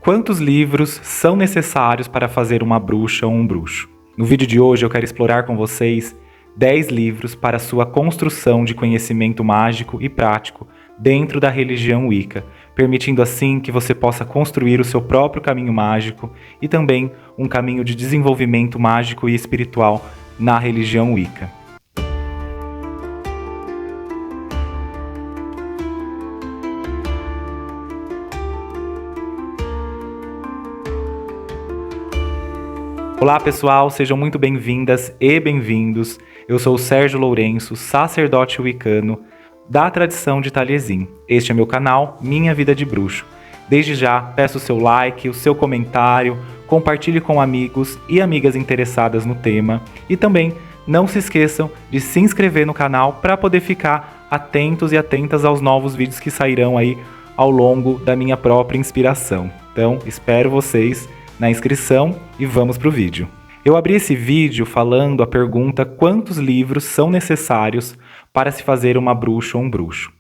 Quantos livros são necessários para fazer uma bruxa ou um bruxo? No vídeo de hoje eu quero explorar com vocês 10 livros para sua construção de conhecimento mágico e prático dentro da religião Wicca, permitindo assim que você possa construir o seu próprio caminho mágico e também um caminho de desenvolvimento mágico e espiritual na religião Wicca. Olá pessoal, sejam muito bem-vindas e bem-vindos. Eu sou o Sérgio Lourenço, sacerdote wiccano da tradição de Taliesin. Este é meu canal, Minha Vida de Bruxo. Desde já, peço o seu like, o seu comentário, compartilhe com amigos e amigas interessadas no tema e também não se esqueçam de se inscrever no canal para poder ficar atentos e atentas aos novos vídeos que sairão aí ao longo da minha própria inspiração. Então, espero vocês na inscrição e vamos para o vídeo. Eu abri esse vídeo falando a pergunta: quantos livros são necessários para se fazer uma bruxa ou um bruxo?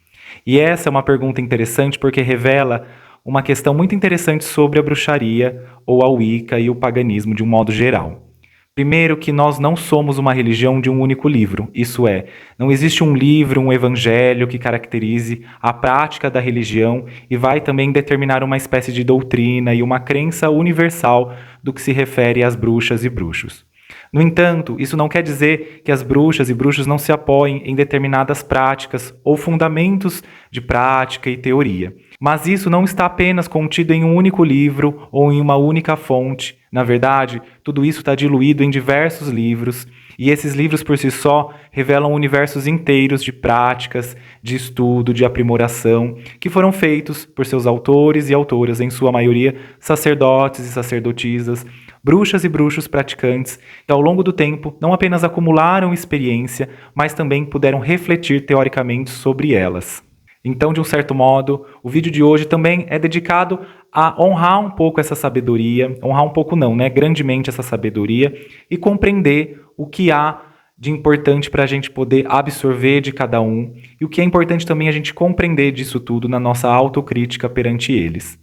E essa é uma pergunta interessante porque revela uma questão muito interessante sobre a bruxaria ou a Wicca e o paganismo de um modo geral. Primeiro, que nós não somos uma religião de um único livro, isso é, não existe um livro, um evangelho que caracterize a prática da religião e vai também determinar uma espécie de doutrina e uma crença universal do que se refere às bruxas e bruxos. No entanto, isso não quer dizer que as bruxas e bruxos não se apoiem em determinadas práticas ou fundamentos de prática e teoria. Mas isso não está apenas contido em um único livro ou em uma única fonte. Na verdade, tudo isso está diluído em diversos livros, e esses livros por si só revelam universos inteiros de práticas, de estudo, de aprimoração, que foram feitos por seus autores e autoras, em sua maioria sacerdotes e sacerdotisas, bruxas e bruxos praticantes, que ao longo do tempo não apenas acumularam experiência, mas também puderam refletir teoricamente sobre elas. Então, de um certo modo, o vídeo de hoje também é dedicado a honrar um pouco essa sabedoria, honrar um pouco não, né? Grandemente essa sabedoria e compreender o que há de importante para a gente poder absorver de cada um e o que é importante também a gente compreender disso tudo na nossa autocrítica perante eles.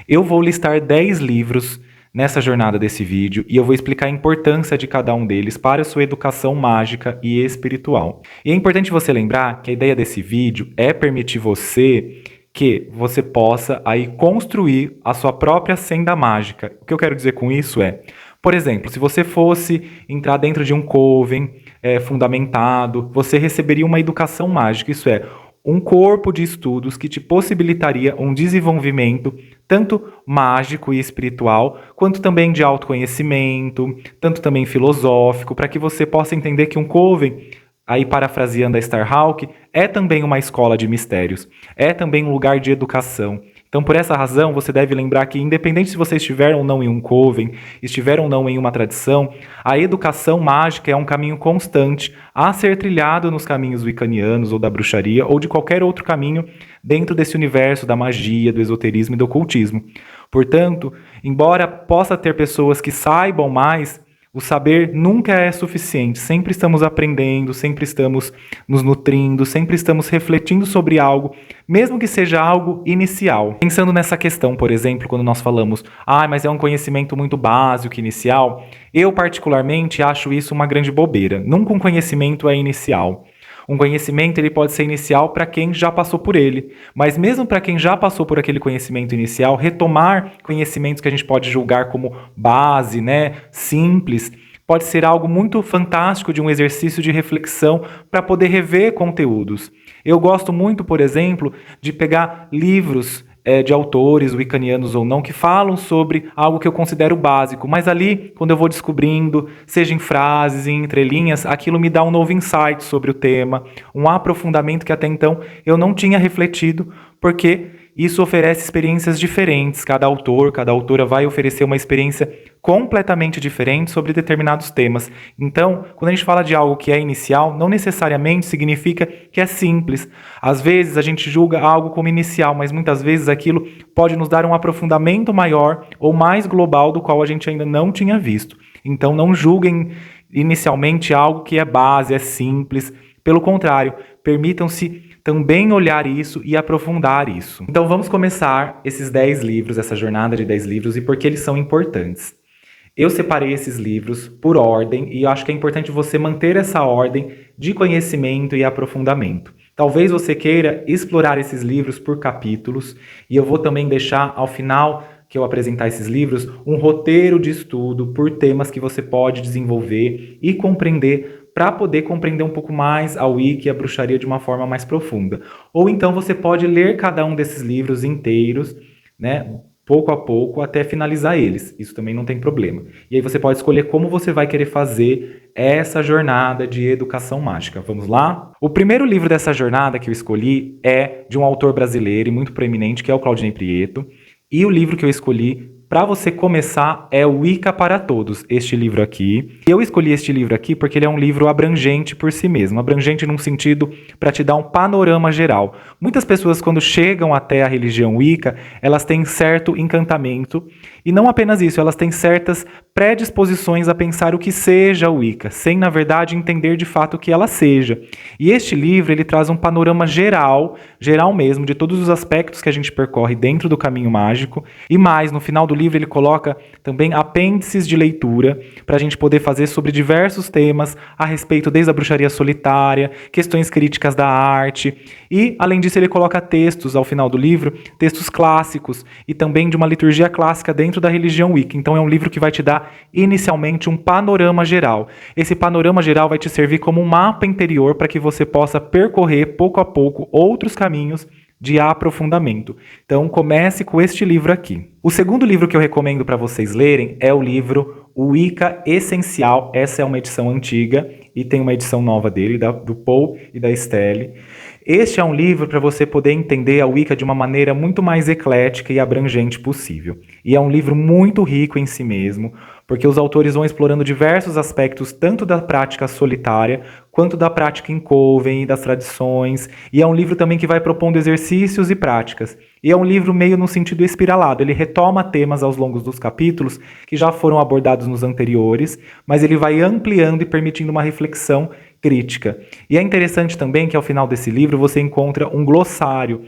Eu vou listar 10 livros nessa jornada desse vídeo e eu vou explicar a importância de cada um deles para a sua educação mágica e espiritual. E é importante você lembrar que a ideia desse vídeo é permitir que você possa aí construir a sua própria senda mágica. O que eu quero dizer com isso é, por exemplo, se você fosse entrar dentro de um coven fundamentado, você receberia uma educação mágica, isso é, um corpo de estudos que te possibilitaria um desenvolvimento tanto mágico e espiritual, quanto também de autoconhecimento, tanto também filosófico, para que você possa entender que um coven, aí parafraseando a Starhawk, é também uma escola de mistérios, é também um lugar de educação. Então, por essa razão, você deve lembrar que, independente se você estiver ou não em um coven, estiver ou não em uma tradição, a educação mágica é um caminho constante a ser trilhado nos caminhos wiccanianos ou da bruxaria ou de qualquer outro caminho dentro desse universo da magia, do esoterismo e do ocultismo. Portanto, embora possa ter pessoas que saibam mais, o saber nunca é suficiente, sempre estamos aprendendo, sempre estamos nos nutrindo, sempre estamos refletindo sobre algo, mesmo que seja algo inicial. Pensando nessa questão, por exemplo, quando nós falamos, mas é um conhecimento muito básico, inicial, eu particularmente acho isso uma grande bobeira. Nunca um conhecimento é inicial. Um conhecimento ele pode ser inicial para quem já passou por ele, mas mesmo para quem já passou por aquele conhecimento inicial, retomar conhecimentos que a gente pode julgar como base, simples, pode ser algo muito fantástico de um exercício de reflexão para poder rever conteúdos. Eu gosto muito, por exemplo, de pegar livros de autores wiccanianos ou não, que falam sobre algo que eu considero básico, mas ali, quando eu vou descobrindo, seja em frases, em entrelinhas, aquilo me dá um novo insight sobre o tema, um aprofundamento que até então eu não tinha refletido, porque isso oferece experiências diferentes. Cada autor, cada autora vai oferecer uma experiência completamente diferente sobre determinados temas. Então, quando a gente fala de algo que é inicial, não necessariamente significa que é simples. Às vezes a gente julga algo como inicial, mas muitas vezes aquilo pode nos dar um aprofundamento maior ou mais global do qual a gente ainda não tinha visto. Então, não julguem inicialmente algo que é base, é simples. Pelo contrário, permitam-se também olhar isso e aprofundar isso. Então vamos começar esses 10 livros, essa jornada de 10 livros e por que eles são importantes. Eu separei esses livros por ordem e eu acho que é importante você manter essa ordem de conhecimento e aprofundamento. Talvez você queira explorar esses livros por capítulos e eu vou também deixar ao final que eu apresentar esses livros um roteiro de estudo por temas que você pode desenvolver e compreender para poder compreender um pouco mais a Wicca e a bruxaria de uma forma mais profunda. Ou então você pode ler cada um desses livros inteiros, né? Pouco a pouco, até finalizar eles. Isso também não tem problema. E aí você pode escolher como você vai querer fazer essa jornada de educação mágica. Vamos lá? O primeiro livro dessa jornada que eu escolhi é de um autor brasileiro e muito proeminente, que é o Claudinei Prieto. E o livro que eu escolhi para você começar é o Wicca para Todos, este livro aqui. Eu escolhi este livro aqui porque ele é um livro abrangente por si mesmo, abrangente num sentido para te dar um panorama geral. Muitas pessoas, quando chegam até a religião Wicca, elas têm certo encantamento, e não apenas isso, elas têm certas predisposições a pensar o que seja o Wicca, sem, na verdade, entender de fato o que ela seja. E este livro, ele traz um panorama geral mesmo, de todos os aspectos que a gente percorre dentro do caminho mágico, e mais, no final do livro ele coloca também apêndices de leitura para a gente poder fazer sobre diversos temas a respeito desde a bruxaria solitária, questões críticas da arte e, além disso, ele coloca textos ao final do livro, textos clássicos e também de uma liturgia clássica dentro da religião Wicca. Então é um livro que vai te dar inicialmente um panorama geral. Esse panorama geral vai te servir como um mapa interior para que você possa percorrer pouco a pouco outros caminhos de aprofundamento. Então comece com este livro aqui. O segundo livro que eu recomendo para vocês lerem é o livro O Wicca Essencial. Essa é uma edição antiga e tem uma edição nova dele, do Paul e da Estelle. Este é um livro para você poder entender a Wicca de uma maneira muito mais eclética e abrangente possível. E é um livro muito rico em si mesmo, porque os autores vão explorando diversos aspectos tanto da prática solitária quanto da prática em coven e das tradições. E é um livro também que vai propondo exercícios e práticas. E é um livro meio no sentido espiralado. Ele retoma temas aos longos dos capítulos que já foram abordados nos anteriores, mas ele vai ampliando e permitindo uma reflexão crítica. E é interessante também que ao final desse livro você encontra um glossário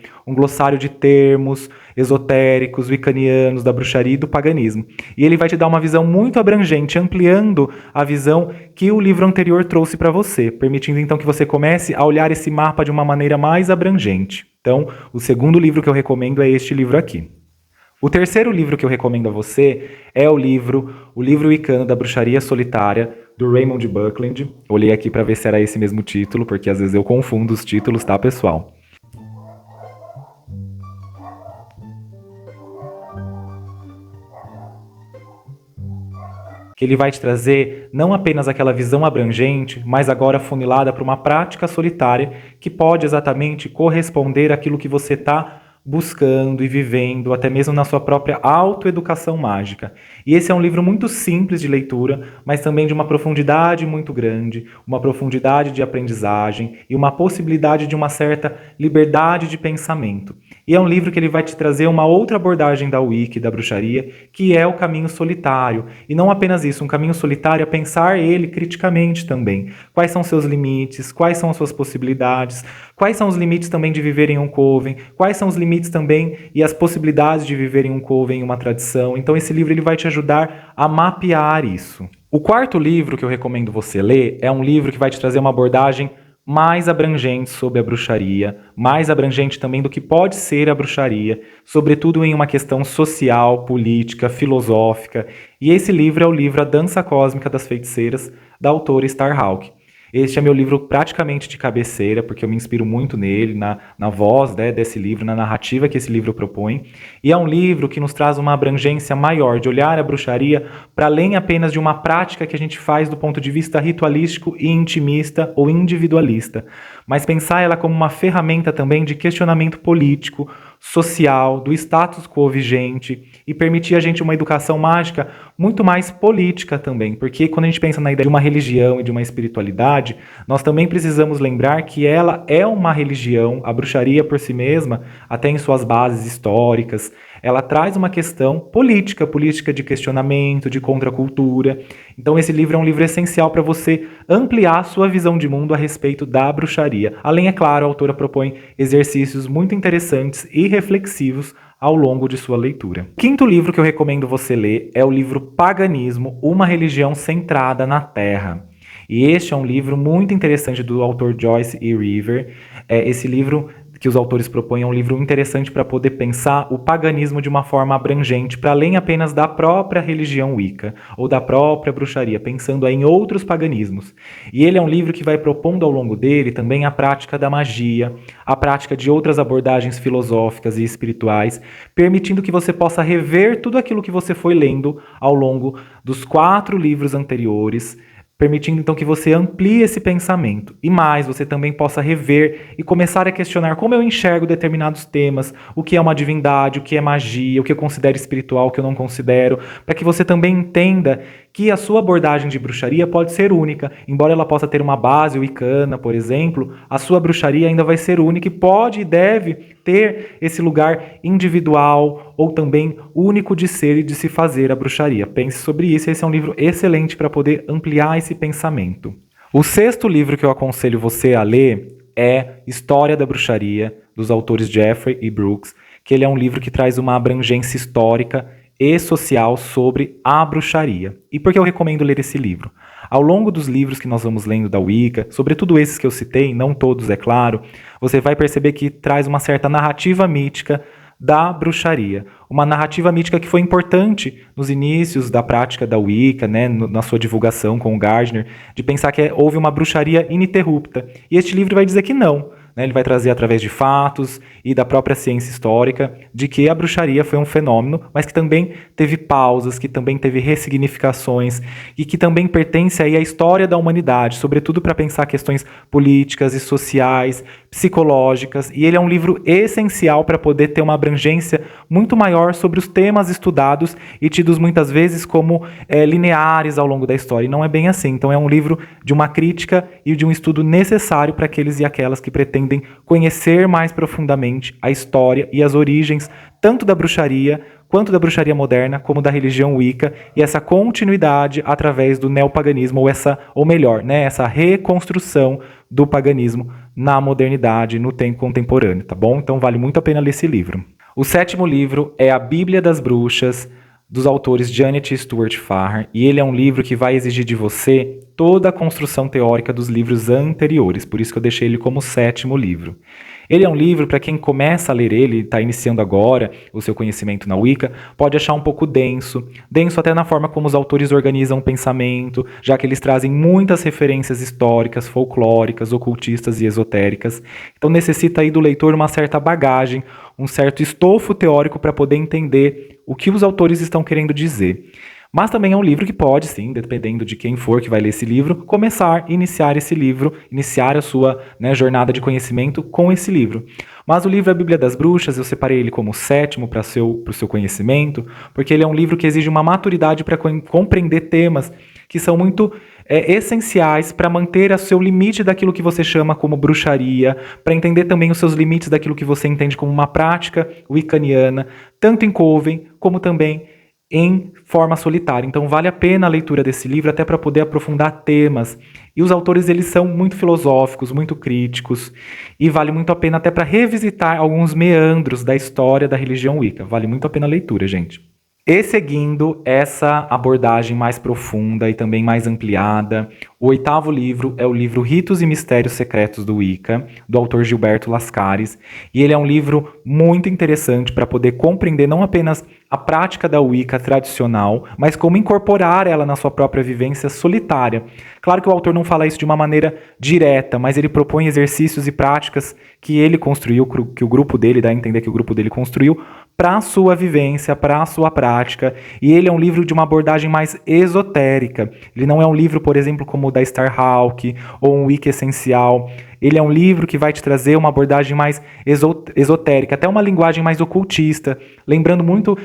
de termos esotéricos, wiccanianos, da bruxaria e do paganismo. E ele vai te dar uma visão muito abrangente, ampliando a visão que o livro anterior trouxe para você, permitindo então que você comece a olhar esse mapa de uma maneira mais abrangente. Então, o segundo livro que eu recomendo é este livro aqui. O terceiro livro que eu recomendo a você é o livro Wiccano da Bruxaria Solitária, do Raymond Buckland. Olhei aqui para ver se era esse mesmo título, porque às vezes eu confundo os títulos, tá, pessoal? Que ele vai te trazer não apenas aquela visão abrangente, mas agora funilada para uma prática solitária que pode exatamente corresponder àquilo que você está buscando e vivendo, até mesmo na sua própria autoeducação mágica. E esse é um livro muito simples de leitura, mas também de uma profundidade muito grande, uma profundidade de aprendizagem e uma possibilidade de uma certa liberdade de pensamento. E é um livro que ele vai te trazer uma outra abordagem da Wicca e da bruxaria, que é o caminho solitário. E não apenas isso, um caminho solitário é pensar ele criticamente também. Quais são seus limites, quais são as suas possibilidades, quais são os limites também de viver em um coven, quais são os limites também e as possibilidades de viver em um coven, em uma tradição. Então esse livro ele vai te ajudar a mapear isso. O quarto livro que eu recomendo você ler é um livro que vai te trazer uma abordagem mais abrangente sobre a bruxaria, mais abrangente também do que pode ser a bruxaria, sobretudo em uma questão social, política, filosófica. E esse livro é o livro A Dança Cósmica das Feiticeiras, da autora Starhawk. Este é meu livro praticamente de cabeceira, porque eu me inspiro muito nele, na voz, né, desse livro, na narrativa que esse livro propõe. E é um livro que nos traz uma abrangência maior de olhar a bruxaria para além apenas de uma prática que a gente faz do ponto de vista ritualístico e intimista ou individualista, mas pensar ela como uma ferramenta também de questionamento político, social, do status quo vigente e permitir a gente uma educação mágica muito mais política também, porque quando a gente pensa na ideia de uma religião e de uma espiritualidade, nós também precisamos lembrar que ela é uma religião, a bruxaria por si mesma, até em suas bases históricas, ela traz uma questão política, política de questionamento, de contracultura. Então esse livro é um livro essencial para você ampliar a sua visão de mundo a respeito da bruxaria. Além, é claro, a autora propõe exercícios muito interessantes e reflexivos ao longo de sua leitura. O quinto livro que eu recomendo você ler é o livro Paganismo, uma religião centrada na Terra. E este é um livro muito interessante do autor Joyce E. River. Esse livro que os autores propõem é um livro interessante para poder pensar o paganismo de uma forma abrangente, para além apenas da própria religião Wicca, ou da própria bruxaria, pensando aí em outros paganismos. E ele é um livro que vai propondo ao longo dele também a prática da magia, a prática de outras abordagens filosóficas e espirituais, permitindo que você possa rever tudo aquilo que você foi lendo ao longo dos 4 livros anteriores, permitindo então que você amplie esse pensamento. E mais, você também possa rever e começar a questionar como eu enxergo determinados temas, o que é uma divindade, o que é magia, o que eu considero espiritual, o que eu não considero, para que você também entenda que a sua abordagem de bruxaria pode ser única. Embora ela possa ter uma base wicana, por exemplo, a sua bruxaria ainda vai ser única e pode e deve ter esse lugar individual ou também único de ser e de se fazer a bruxaria. Pense sobre isso, esse é um livro excelente para poder ampliar esse pensamento. O sexto livro que eu aconselho você a ler é História da Bruxaria, dos autores Jeffrey e Brooks, que ele é um livro que traz uma abrangência histórica e social sobre a bruxaria. E por que eu recomendo ler esse livro? Ao longo dos livros que nós vamos lendo da Wicca, sobretudo esses que eu citei, não todos, é claro, você vai perceber que traz uma certa narrativa mítica da bruxaria. Uma narrativa mítica que foi importante nos inícios da prática da Wicca, né, na sua divulgação com o Gardner, de pensar que houve uma bruxaria ininterrupta. E este livro vai dizer que não. Ele vai trazer através de fatos e da própria ciência histórica de que a bruxaria foi um fenômeno, mas que também teve pausas, que também teve ressignificações e que também pertence aí à história da humanidade, sobretudo para pensar questões políticas e sociais, psicológicas. E ele é um livro essencial para poder ter uma abrangência muito maior sobre os temas estudados e tidos muitas vezes como lineares ao longo da história. E não é bem assim. Então é um livro de uma crítica e de um estudo necessário para aqueles e aquelas que pretendem conhecer mais profundamente a história e as origens tanto da bruxaria quanto da bruxaria moderna, como da religião Wicca, e essa continuidade através do neopaganismo, ou melhor, essa reconstrução do paganismo na modernidade, no tempo contemporâneo, tá bom? Então vale muito a pena ler esse livro. O sétimo livro é A Bíblia das Bruxas, dos autores Janet e Stuart Farrar, e ele é um livro que vai exigir de você toda a construção teórica dos livros anteriores, por isso que eu deixei ele como sétimo livro. Ele é um livro, para quem começa a ler ele, está iniciando agora o seu conhecimento na Wicca, pode achar um pouco denso até na forma como os autores organizam o pensamento, já que eles trazem muitas referências históricas, folclóricas, ocultistas e esotéricas. Então necessita aí do leitor uma certa bagagem, um certo estofo teórico para poder entender o que os autores estão querendo dizer. Mas também é um livro que pode, sim, dependendo de quem for que vai ler esse livro, iniciar esse livro, iniciar a sua jornada de conhecimento com esse livro. Mas o livro A Bíblia das Bruxas, eu separei ele como sétimo para o seu conhecimento, porque ele é um livro que exige uma maturidade para compreender temas que são muito essenciais para manter o seu limite daquilo que você chama como bruxaria, para entender também os seus limites daquilo que você entende como uma prática wiccaniana, tanto em coven como também em forma solitária. Então vale a pena a leitura desse livro até para poder aprofundar temas. E os autores eles são muito filosóficos, muito críticos, e vale muito a pena até para revisitar alguns meandros da história da religião Wicca. Vale muito a pena a leitura, gente. E seguindo essa abordagem mais profunda e também mais ampliada, o oitavo livro é o livro Ritos e Mistérios Secretos do Wicca, do autor Gilberto Lascaris, e ele é um livro muito interessante para poder compreender não apenas a prática da Wicca tradicional, mas como incorporar ela na sua própria vivência solitária. Claro que o autor não fala isso de uma maneira direta, mas ele propõe exercícios e práticas que ele construiu, que o grupo dele, dá a entender que o grupo dele construiu, para a sua vivência, para a sua prática, e ele é um livro de uma abordagem mais esotérica. Ele não é um livro, por exemplo, como o da Starhawk, ou um Wicca essencial. Ele é um livro que vai te trazer uma abordagem mais esotérica, até uma linguagem mais ocultista, lembrando muito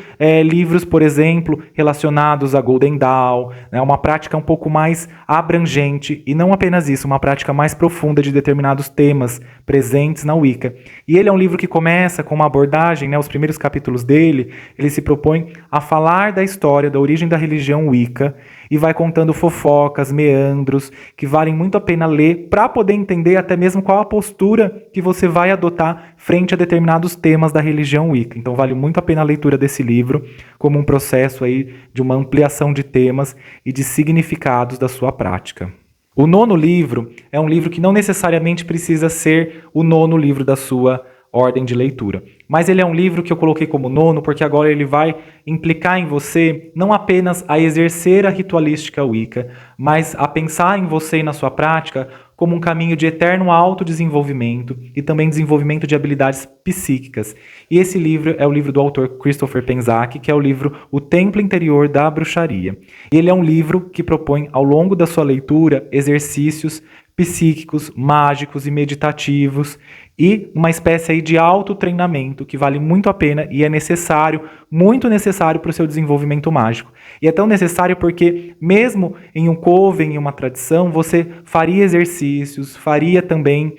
livros, por exemplo, relacionados a Golden Dawn, né, uma prática um pouco mais abrangente, e não apenas isso, uma prática mais profunda de determinados temas presentes na Wicca. E ele é um livro que começa com uma abordagem, né, os primeiros capítulos dele, ele se propõe a falar da história, da origem da religião Wicca, e vai contando fofocas, meandros, que valem muito a pena ler para poder entender até mesmo qual a postura que você vai adotar frente a determinados temas da religião Wicca. Então vale muito a pena a leitura desse livro como um processo aí de uma ampliação de temas e de significados da sua prática. O 9º livro é um livro que não necessariamente precisa ser o 9º livro da sua ordem de leitura. Mas ele é um livro que eu coloquei como 9º porque agora ele vai implicar em você não apenas a exercer a ritualística Wicca, mas a pensar em você e na sua prática como um caminho de eterno autodesenvolvimento e também desenvolvimento de habilidades psíquicas. E esse livro é o livro do autor Christopher Penczak, que é o livro O Templo Interior da Bruxaria. E ele é um livro que propõe, ao longo da sua leitura, exercícios psíquicos, mágicos e meditativos, e uma espécie aí de autotreinamento que vale muito a pena e é necessário, muito necessário para o seu desenvolvimento mágico. E é tão necessário porque, mesmo em um coven, em uma tradição, você faria exercícios, faria também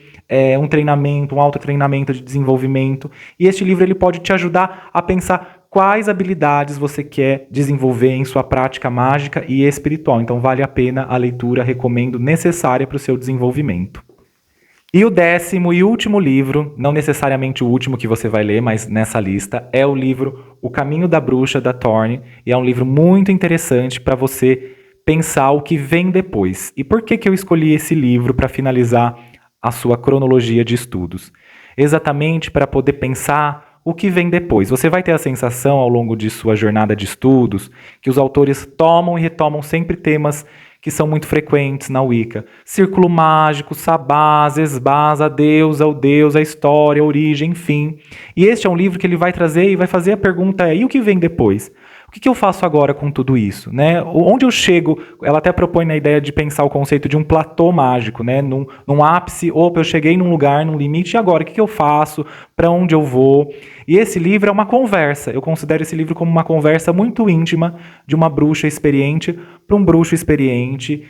um treinamento, um autotreinamento de desenvolvimento. E este livro ele pode te ajudar a pensar quais habilidades você quer desenvolver em sua prática mágica e espiritual. Então vale a pena a leitura, recomendo, necessária para o seu desenvolvimento. E o 10º e último livro, não necessariamente o último que você vai ler, mas nessa lista, é o livro O Caminho da Bruxa, da Thorne, e é um livro muito interessante para você pensar o que vem depois. E por que eu escolhi esse livro para finalizar a sua cronologia de estudos? Exatamente para poder pensar o que vem depois. Você vai ter a sensação ao longo de sua jornada de estudos que os autores tomam e retomam sempre temas que são muito frequentes na Wicca. Círculo mágico, sabás, esbás, a deusa, o deus, a história, a origem, enfim. E este é um livro que ele vai trazer e vai fazer a pergunta, e o que vem depois? O que eu faço agora com tudo isso? Né? Onde eu chego? Ela até propõe na ideia de pensar o conceito de um platô mágico, né? Num ápice, opa, eu cheguei num lugar, num limite, e agora? O que eu faço? Para onde eu vou? E esse livro é uma conversa. Eu considero esse livro como uma conversa muito íntima de uma bruxa experiente para um bruxo experiente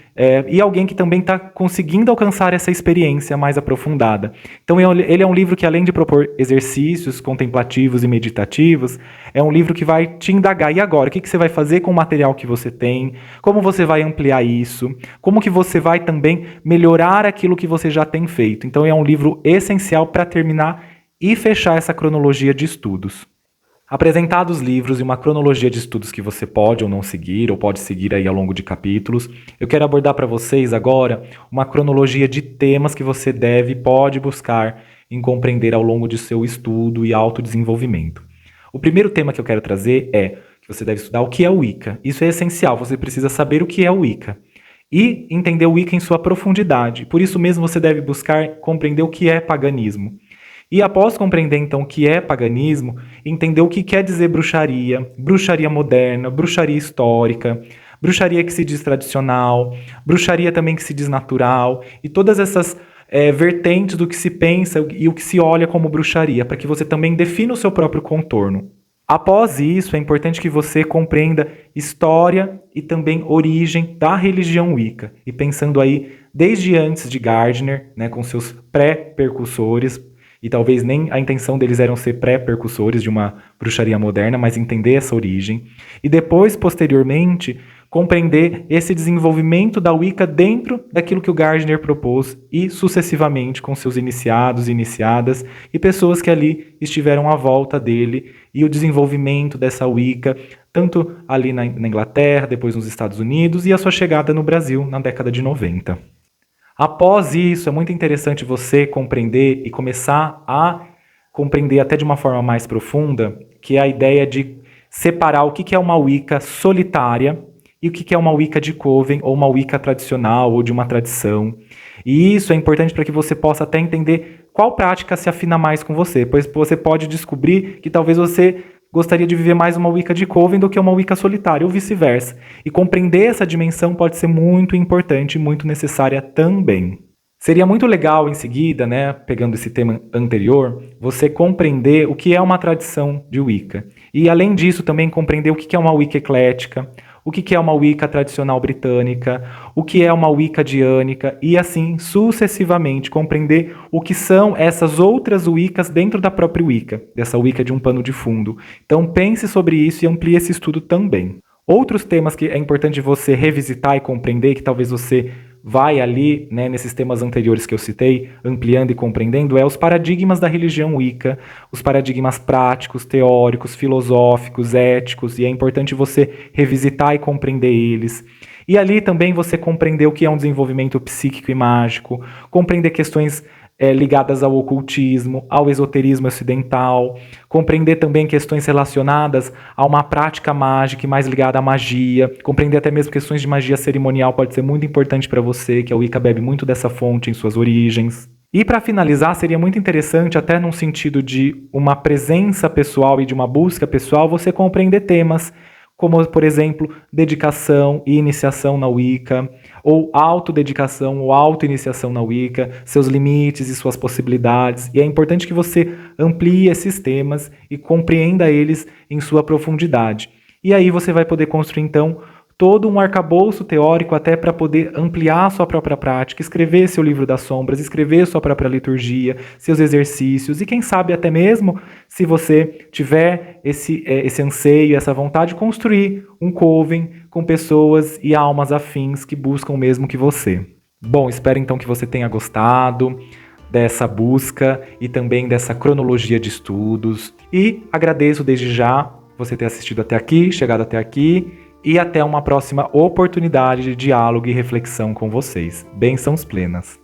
e alguém que também está conseguindo alcançar essa experiência mais aprofundada. Então ele é um livro que, além de propor exercícios contemplativos e meditativos, é um livro que vai te indagar. E agora? O que você vai fazer com o material que você tem? Como você vai ampliar isso? Como que você vai também melhorar aquilo que você já tem feito? Então é um livro essencial para terminar e fechar essa cronologia de estudos. Apresentados livros e uma cronologia de estudos que você pode ou não seguir, ou pode seguir aí ao longo de capítulos, eu quero abordar para vocês agora uma cronologia de temas que você deve e pode buscar em compreender ao longo de seu estudo e autodesenvolvimento. O primeiro tema que eu quero trazer é que você deve estudar o que é o Wicca. Isso é essencial, você precisa saber o que é o Wicca e entender o Wicca em sua profundidade. Por isso mesmo você deve buscar compreender o que é paganismo. E após compreender então o que é paganismo, entender o que quer dizer bruxaria, bruxaria moderna, bruxaria histórica, bruxaria que se diz tradicional, bruxaria também que se diz natural, e todas essas vertentes do que se pensa e o que se olha como bruxaria, para que você também defina o seu próprio contorno. Após isso, é importante que você compreenda história e também origem da religião Wicca, e pensando aí desde antes de Gardner, né, com seus pré-percussores, e talvez nem a intenção deles era ser pré-percussores de uma bruxaria moderna, mas entender essa origem. E depois, posteriormente, compreender esse desenvolvimento da Wicca dentro daquilo que o Gardner propôs e sucessivamente com seus iniciados, iniciadas e pessoas que ali estiveram à volta dele e o desenvolvimento dessa Wicca, tanto ali na Inglaterra, depois nos Estados Unidos e a sua chegada no Brasil na década de 90. Após isso, é muito interessante você compreender e começar a compreender até de uma forma mais profunda, que é a ideia de separar o que é uma Wicca solitária e o que é uma Wicca de coven ou uma Wicca tradicional ou de uma tradição. E isso é importante para que você possa até entender qual prática se afina mais com você, pois você pode descobrir que talvez você gostaria de viver mais uma Wicca de coven do que uma Wicca solitária, ou vice-versa. E compreender essa dimensão pode ser muito importante e muito necessária também. Seria muito legal em seguida, né, pegando esse tema anterior, você compreender o que é uma tradição de Wicca. E além disso, também compreender o que é uma Wicca eclética, o que é uma Wicca tradicional britânica, o que é uma Wicca diânica e assim sucessivamente compreender o que são essas outras Wiccas dentro da própria Wicca, dessa Wicca de um pano de fundo. Então pense sobre isso e amplie esse estudo também. Outros temas que é importante você revisitar e compreender, que talvez você vai ali, né, nesses temas anteriores que eu citei, ampliando e compreendendo, é os paradigmas da religião Wicca, os paradigmas práticos, teóricos, filosóficos, éticos, e é importante você revisitar e compreender eles. E ali também você compreender o que é um desenvolvimento psíquico e mágico, compreender questões ligadas ao ocultismo, ao esoterismo ocidental, compreender também questões relacionadas a uma prática mágica mais ligada à magia, compreender até mesmo questões de magia cerimonial pode ser muito importante para você, que a Wicca bebe muito dessa fonte em suas origens. E para finalizar, seria muito interessante, até num sentido de uma presença pessoal e de uma busca pessoal, você compreender temas como, por exemplo, dedicação e iniciação na Wicca, ou autodedicação ou autoiniciação na Wicca, seus limites e suas possibilidades. E é importante que você amplie esses temas e compreenda eles em sua profundidade. E aí você vai poder construir, então, todo um arcabouço teórico até para poder ampliar a sua própria prática, escrever seu livro das sombras, escrever sua própria liturgia, seus exercícios e quem sabe até mesmo, se você tiver esse anseio, essa vontade, construir um coven com pessoas e almas afins que buscam o mesmo que você. Bom, espero então que você tenha gostado dessa busca e também dessa cronologia de estudos e agradeço desde já você ter assistido até aqui, chegado até aqui. E até uma próxima oportunidade de diálogo e reflexão com vocês. Bênçãos plenas.